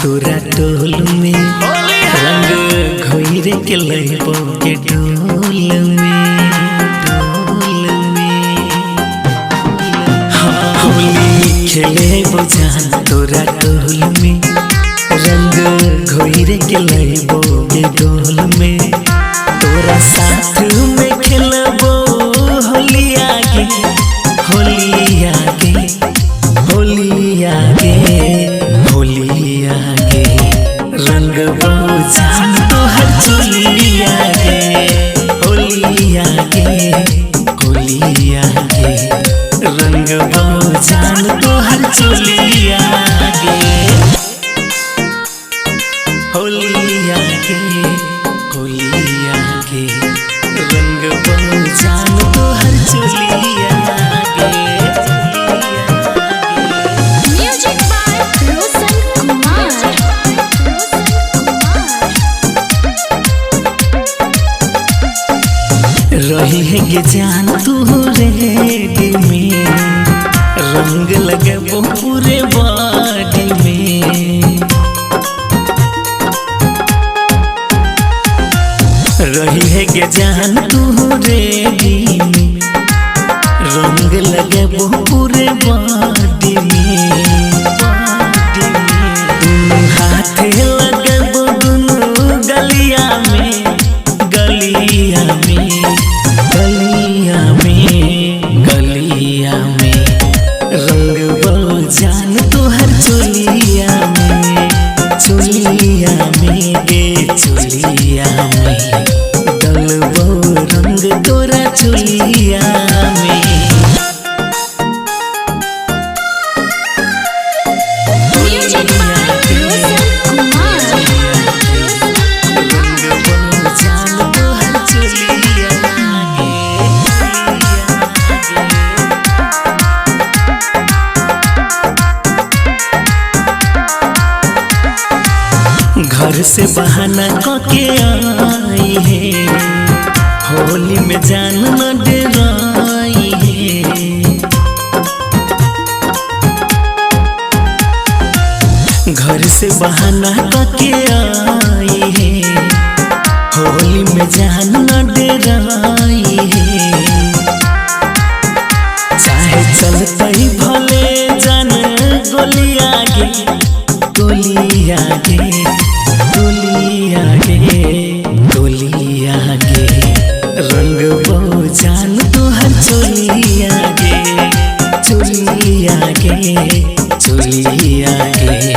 तोरा टोल में रंग घोइरे के लइबो के डोल में होली खेले जान तोरा टोल में रंग घोइरे के लइबो के डोल में तोरा साथ में खेलबो होली आगे होली आगे होली आगे होली आगे रंग जान तोहर चोली आगे होली आगे होली आगे रंग जान तोहर चोली आगे होली आगे होली आगे रंग जान तोहर चोली आगे। Music by Roshan Kumar. रही है के जान तू रेडी में रंग लगबो पूरे बॉडी में रही है के जान तू रेडी में रंग लगबो पूरे बॉडी में दुनू हाथे लगबो दुनू गलिया में गलिया में गलिया में गलिया में रंग जान तोहर चोलिया में चोलिया में गे चोलिया में डलबो रंग तोरा चोलिया में। Music by Roshan Kumar. जान तोहर चोलिया घर से बहाना कके आई है होली में जान न डराई है घर से बहाना कके आई है होली में जान न डराई है चाहे चलते भले जान गोली आगे गोली आगे गोली आगे गोली आगे रंग जान तोहर चोली आगे चोली आगे चोली आगे।